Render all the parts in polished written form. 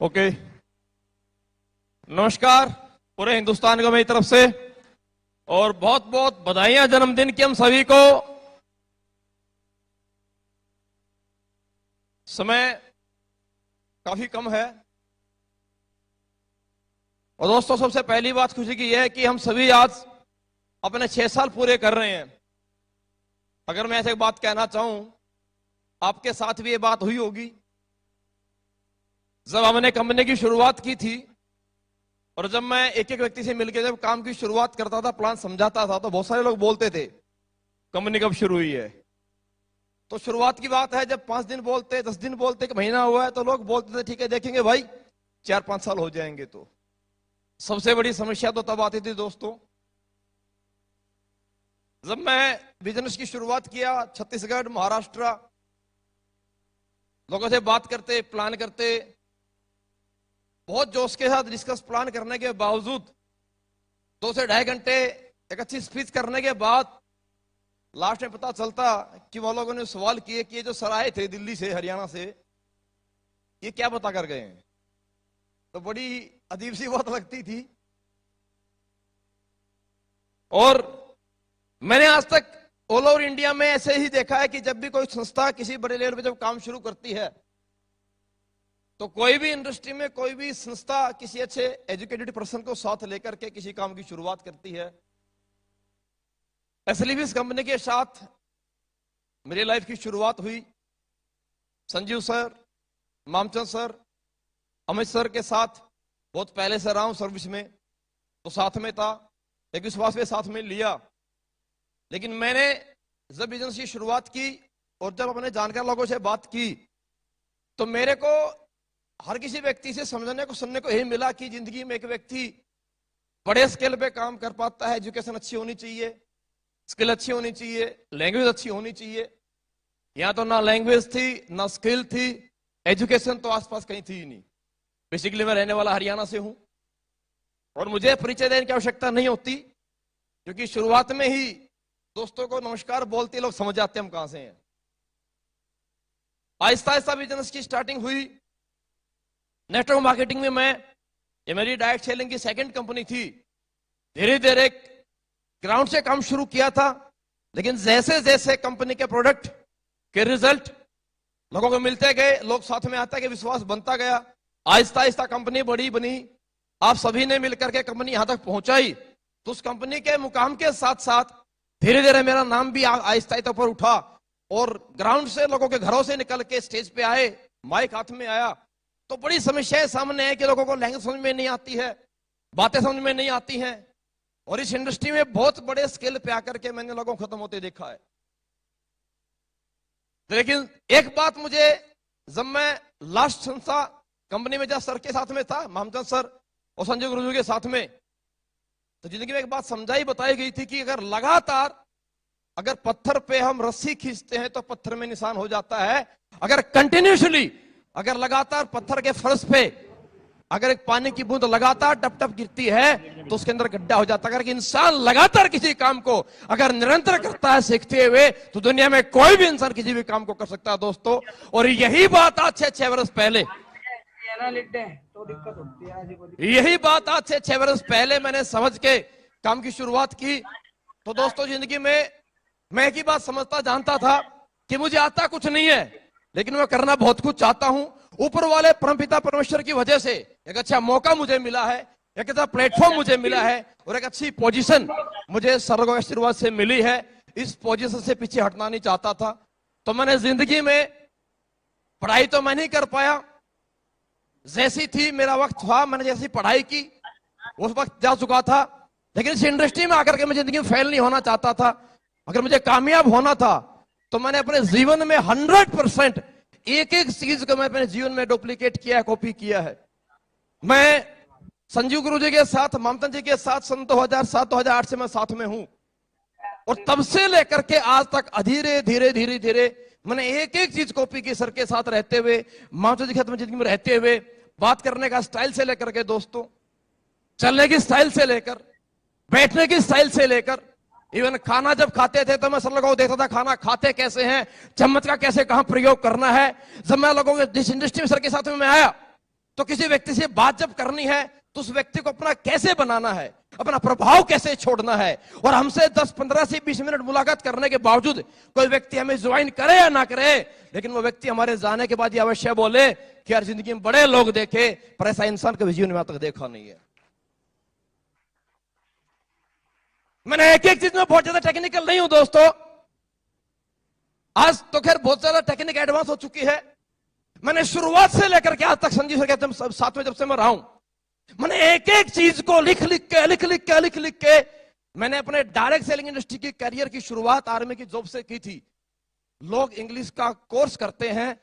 Okay, नमस्कार पूरे हिंदुस्तान को मेरी तरफ से और बहुत बहुत बधाइयां जन्मदिन की हम सभी को। समय काफी कम है और दोस्तों सबसे पहली बात खुशी की यह है कि हम सभी आज अपने 6 साल पूरे कर रहे हैं। अगर मैं ऐसे एक बात कहना चाहूं, आपके साथ भी ये बात हुई होगी। जब हमने कंपनी की शुरुआत की थी और जब मैं एक एक व्यक्ति से मिलकर जब काम की शुरुआत करता था, प्लान समझाता था, तो बहुत सारे लोग बोलते थे कंपनी कब शुरू हुई है। तो शुरुआत की बात है, जब 5 दिन बोलते, 10 दिन बोलते, एक महीना हुआ है, तो लोग बोलते थे ठीक है देखेंगे भाई 4-5 साल हो जाएंगे। तो सबसे बड़ी समस्या तो तब आती थी दोस्तों, जब मैं बिजनेस की शुरुआत किया छत्तीसगढ़ महाराष्ट्र, लोगों से बात करते, प्लान करते, बहुत जोश के साथ डिस्कस प्लान करने के बावजूद 2 से ढाई घंटे एक अच्छी स्पीच करने के बाद लास्ट में पता चलता कि वो लोगों ने सवाल किए कि ये जो सर आए थे दिल्ली से, हरियाणा से, ये क्या बता कर गए हैं। तो बड़ी अजीब सी बात लगती थी। और मैंने आज तक ऑल ओवर इंडिया में ऐसे ही देखा है कि जब भी कोई संस्था किसी बड़े लेवल पे जब काम शुरू करती है, तो कोई भी इंडस्ट्री में कोई भी संस्था किसी अच्छे एजुकेटेड पर्सन को साथ लेकर के किसी काम की शुरुआत करती है। एसएलवीएस कंपनी के साथ मेरी लाइफ की शुरुआत हुई। Sanjeev sir, Mamchand sir, Amit sir के साथ बहुत पहले से रहा हूं सर्विस में, तो साथ में था, एक विश्वास में साथ में लिया। लेकिन मैंने जब बिजनेस की शुरुआत की और जब अपने जानकार लोगों से बात की, तो मेरे को हर किसी व्यक्ति से समझने को, सुनने को यही मिला कि जिंदगी में एक व्यक्ति बड़े स्केल पे काम कर पाता है, एजुकेशन अच्छी होनी चाहिए, स्किल अच्छी होनी चाहिए, लैंग्वेज अच्छी होनी चाहिए। यहां तो ना लैंग्वेज थी, ना स्किल थी, एजुकेशन तो आसपास कहीं थी ही नहीं। बेसिकली मैं रहने वाला हरियाणा से हूं और मुझे परिचय देने की आवश्यकता नहीं होती, क्योंकि शुरुआत में ही दोस्तों को नमस्कार बोलते लोग समझ जाते हम कहां से हैं। आहिस्ता आहिस्ता बिजनेस की स्टार्टिंग हुई। नेटवर्क मार्केटिंग में ये मेरी डायरेक्ट सेलिंग की 2nd कंपनी थी। धीरे धीरे ग्राउंड से काम शुरू किया था, लेकिन जैसे जैसे कंपनी के प्रोडक्ट के रिजल्ट लोगों को मिलते गए, लोग साथ में आता गए, विश्वास बनता गया, आहिस्ता आहिस्ता कंपनी बड़ी बनी। आप सभी ने मिलकर के कंपनी यहां तक पहुंचाई। तो उस कंपनी के मुकाम के साथ साथ धीरे धीरे मेरा नाम भी आहिस्ता आहिस्ता ऊपर उठा और ग्राउंड से लोगों के घरों से निकल के स्टेज पे आए, माइक हाथ में आया। तो बड़ी समस्याएं सामने है कि लोगों को लैंग्वेज समझ में नहीं आती है, बातें समझ में नहीं आती हैं, और इस इंडस्ट्री में बहुत बड़े स्केल पे आकर के मैंने लोगों को खत्म होते देखा है। लेकिन एक बात मुझे, जब मैं लास्ट संस्था कंपनी में जब सर के साथ में था, मामचंद सर और संजय गुरुजी के साथ में, तो जिंदगी में एक बात समझाई बताई गई थी कि अगर पत्थर पे हम रस्सी खींचते हैं तो पत्थर में निशान हो जाता है। अगर कंटिन्यूसली, अगर लगातार पत्थर के फर्श पे अगर एक पानी की बूंद लगातार टप टप गिरती है तो उसके अंदर गड्ढा हो जाता है। अगर इंसान लगातार किसी काम को अगर निरंतर करता है सीखते हुए, तो दुनिया में कोई भी इंसान किसी भी काम को कर सकता है दोस्तों। और यही बात आज से 6 वर्ष पहले, यही बात आज से 6 वर्ष पहले मैंने समझ के काम की शुरुआत की। तो दोस्तों जिंदगी में मैं एक ही बात समझता जानता था कि मुझे आता कुछ नहीं है, लेकिन मैं करना बहुत कुछ चाहता हूं। ऊपर वाले परमपिता परमेश्वर की वजह से एक अच्छा मौका मुझे मिला है, एक अच्छा प्लेटफॉर्म मुझे मिला है और एक अच्छी पोजीशन मुझे सर्व के आशीर्वाद से मिली है। इस पोजीशन से पीछे हटना नहीं चाहता था। तो मैंने जिंदगी में पढ़ाई तो मैं नहीं कर पाया, जैसी थी मेरा वक्त था, मैंने जैसी पढ़ाई की उस वक्त जा चुका था। लेकिन इस इंडस्ट्री में आकर के मैं जिंदगी में फेल नहीं होना चाहता था। अगर मुझे कामयाब होना था तो मैंने अपने जीवन में 100% एक एक चीज को मैं अपने जीवन में डुप्लीकेट किया है, कॉपी किया है। मैं संजीव गुरु जी के साथ, ममता जी के साथ सन 2007-2008 से मैं साथ में हूं और तब से लेकर के आज तक धीरे धीरे धीरे धीरे मैंने एक एक चीज कॉपी की, सर के साथ रहते हुए, ममता जी के साथ जिंदगी में रहते हुए, बात करने का स्टाइल से लेकर के दोस्तों, चलने की स्टाइल से लेकर, बैठने की स्टाइल से लेकर, इवन खाना जब खाते थे तो मैं सब लोगों को देखता था खाना खाते कैसे हैं, चम्मच का कैसे कहां प्रयोग करना है। जब मैं लोगों के जिस इंडस्ट्री में सर के साथ में मैं आया तो किसी व्यक्ति से बात जब करनी है तो उस व्यक्ति को अपना कैसे बनाना है, अपना प्रभाव कैसे छोड़ना है। और हमसे 10-15 से 20 मिनट मुलाकात करने के बावजूद कोई व्यक्ति हमें ज्वाइन करे या ना करे, लेकिन वो व्यक्ति हमारे जाने के बाद ये अवश्य बोले कि यार जिंदगी में बड़े लोग देखे पर ऐसा इंसान कभी जीवन में आज तक देखा नहीं है। मैंने एक एक चीज में बहुत ज्यादा टेक्निकल नहीं हूं दोस्तों, आज तो खैर बहुत ज्यादा टेक्निक एडवांस हो चुकी है। मैंने शुरुआत से लेकर के आज तक संजीव सर के साथ में जब से मैं रहा हूं, मैंने एक एक चीज को लिख लिख के मैंने अपने डायरेक्ट सेलिंग इंडस्ट्री की करियर की शुरुआत आर्मी की जॉब से की थी। लोग इंग्लिश का कोर्स करते हैं,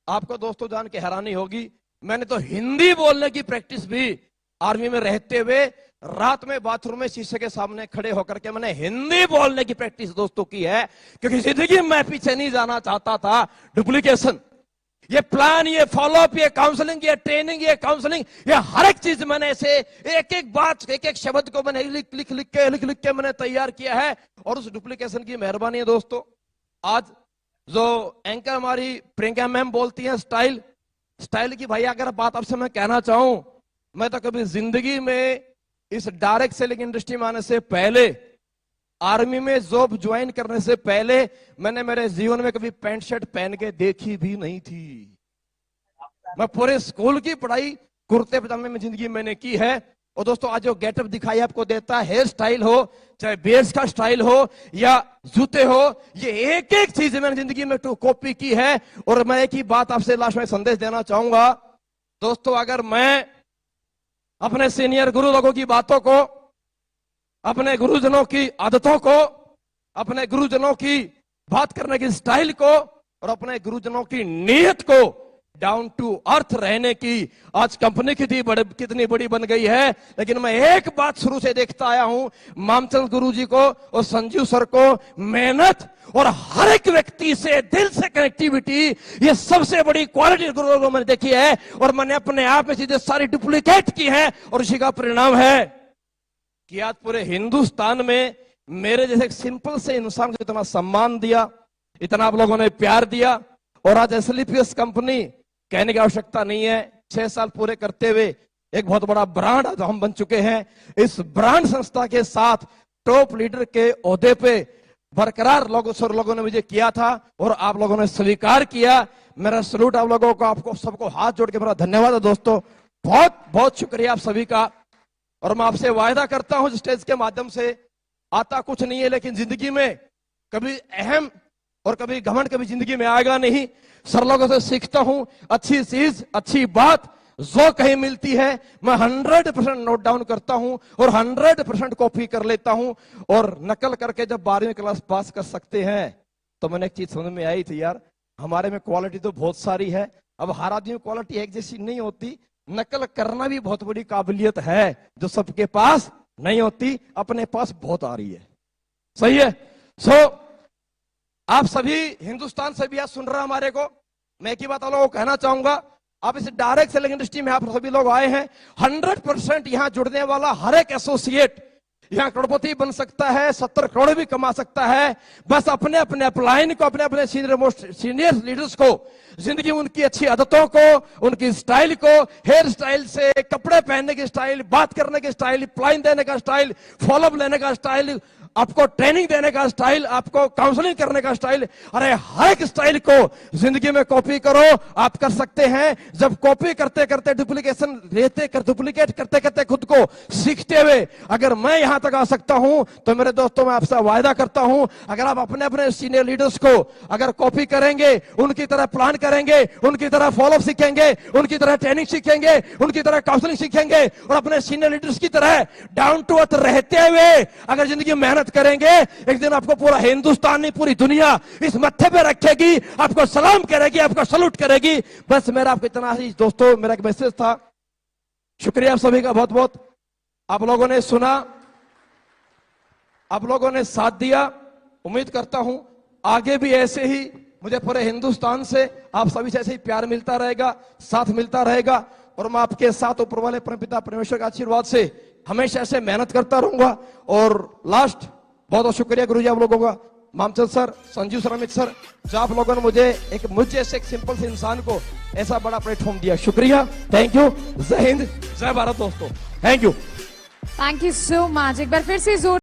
आपको दोस्तों जान के हैरानी होगी, मैंने तो हिंदी बोलने की प्रैक्टिस भी आर्मी में रहते हुए रात में बाथरूम में शीशे के सामने खड़े होकर के मैंने हिंदी बोलने की प्रैक्टिस दोस्तों की है। क्योंकि जिंदगी में मैं पीछे नहीं जाना चाहता था। डुप्लीकेशन, ये प्लान, ये फॉलोअप, ये काउंसलिंग, ये ट्रेनिंग, ये काउंसलिंग, ये हर एक चीज मैंने ऐसे एक एक बात, एक एक शब्द को मैंने लिख के मैंने तैयार किया है। और उस डुप्लीकेशन की मेहरबानी है दोस्तों। आज जो एंकर हमारी प्रियंका मैम बोलती है स्टाइल की, भाई अगर बात आपसे मैं कहना चाहूं, मैं तो कभी जिंदगी में इस डायरेक्ट सेलिंग इंडस्ट्री में आने से पहले, आर्मी में जॉब ज्वाइन करने से पहले, मैंने मेरे जीवन में कभी पैंट शर्ट पहन के देखी भी नहीं थी। मैं पूरे स्कूल की पढ़ाई कुर्ते पजामे में जिंदगी मैंने की है। और दोस्तों आज जो गेटअप दिखाई आपको देता है, हेयर स्टाइल हो, चाहे बेस का स्टाइल हो या जूते हो, ये एक एक चीज मैंने जिंदगी में कॉपी की है। और मैं एक ही बात आपसे लास्ट में संदेश देना चाहूंगा दोस्तों, अगर मैं अपने सीनियर गुरु लोगों की बातों को, अपने गुरुजनों की आदतों को, अपने गुरुजनों की बात करने की स्टाइल को और अपने गुरुजनों की नीयत को, डाउन टू अर्थ रहने की आज कंपनी कितनी बड़ी बन गई है। लेकिन मैं एक बात शुरू से देखता आया हूं, मामचंद गुरुजी को और संजीव सर को, मेहनत और हर एक व्यक्ति से दिल से कनेक्टिविटी, ये सबसे बड़ी क्वालिटी गुरु मैंने देखी है। और मैंने अपने आप में चीजें सारी डुप्लीकेट की है और इसी का परिणाम है कि आज पूरे हिंदुस्तान में मेरे जैसे सिंपल से इंसान को इतना सम्मान दिया, इतना आप लोगों ने प्यार दिया। और आज एसएलपीएस कंपनी, कहने की आवश्यकता नहीं है, 6 साल पूरे करते हुए एक बहुत बड़ा ब्रांड आज हम बन चुके हैं। इस ब्रांड संस्था के साथ टॉप लीडर के ओहदे पे बरकरार लोगों ने मुझे किया था और आप लोगों ने स्वीकार किया। मेरा सलूट आप लोगों को, आपको सबको हाथ जोड़ के मेरा धन्यवाद है दोस्तों, बहुत बहुत शुक्रिया आप सभी का। और मैं आपसे वायदा करता हूं स्टेज के माध्यम से, आता कुछ नहीं है लेकिन जिंदगी में कभी अहम और कभी घमंड कभी जिंदगी में आएगा नहीं। सर लोगों से सीखता हूं, अच्छी चीज, अच्छी बात जो कहीं मिलती है मैं 100% नोट डाउन करता हूं और 100% कॉपी कर लेता हूं। और नकल करके जब 12वीं क्लास पास कर सकते हैं तो मैंने एक चीज समझ में आई थी, यार हमारे में क्वालिटी तो बहुत सारी है। अब हर आदमी में क्वालिटी एक जैसी नहीं होती, नकल करना भी बहुत बड़ी काबिलियत है जो सबके पास नहीं होती, अपने पास बहुत आ रही है। सही है। आप सभी हिंदुस्तान से भी आज सुन रहे हैं हमारे को, मैं एक ही बात आप लोगों को कहना चाहूंगा, आप इस डायरेक्ट सेलिंग इंडस्ट्री में आप सभी लोग आए हैं, 100% यहां जुड़ने वाला हर एक एसोसिएट यहां करोड़पति बन सकता है, 70 करोड़ भी कमा सकता है। बस अपने अपने अपलाइन को, अपने अपने सीनियर लीडर्स को, जिंदगी में उनकी अच्छी आदतों को, उनकी स्टाइल को, हेयर स्टाइल से कपड़े पहनने की स्टाइल, बात करने की स्टाइल, अपलाइन देने का स्टाइल, फॉलोअप लेने का स्टाइल, आपको ट्रेनिंग देने का स्टाइल, आपको काउंसलिंग करने का स्टाइल, अरे हर एक स्टाइल को जिंदगी में कॉपी करो, आप कर सकते हैं। जब कॉपी करते करते डुप्लीकेट करते करते खुद को सीखते हुए अगर मैं यहां तक आ सकता हूं तो मेरे दोस्तों मैं आपसे वायदा करता हूं, अगर आप अपने अपने सीनियर लीडर्स को अगर कॉपी करेंगे, उनकी तरह प्लान करेंगे, उनकी तरह फॉलोअप सीखेंगे, उनकी तरह ट्रेनिंग सीखेंगे, उनकी तरह काउंसलिंग सीखेंगे और अपने सीनियर लीडर्स की तरह डाउन टू अर्थ रहते हुए अगर जिंदगी मेहनत करेंगे, एक दिन आपको पूरा हिंदुस्तान नहीं पूरी दुनिया इस मत्थे पे रखेगी, आपको सलाम करेगी, आपको सलूट करेगी। बस मेरा आपको इतना ही दोस्तों, मेरा एक मैसेज था। शुक्रिया आप सभी का बहुत बहुत, आप लोगों ने सुना, आप लोगों ने साथ दिया। उम्मीद करता हूं आगे भी ऐसे ही मुझे पूरे हिंदुस्तान से आप सभी से ऐसे ही प्यार मिलता रहेगा, साथ मिलता रहेगा और मैं आपके साथ ऊपर वाले परमपिता परमेश्वर के आशीर्वाद से हमेशा ऐसे मेहनत करता रहूंगा। और लास्ट बहुत बहुत शुक्रिया गुरुजी आप लोगों का, मामचंद सर, संजीव श्रमिक सर, जो आप लोगों ने मुझे जैसे एक सिंपल से इंसान को ऐसा बड़ा प्लेटफॉर्म दिया, शुक्रिया, थैंक यू। जय हिंद, जय भारत दोस्तों, thank you. Thank you so much. एक बार फिर से जोर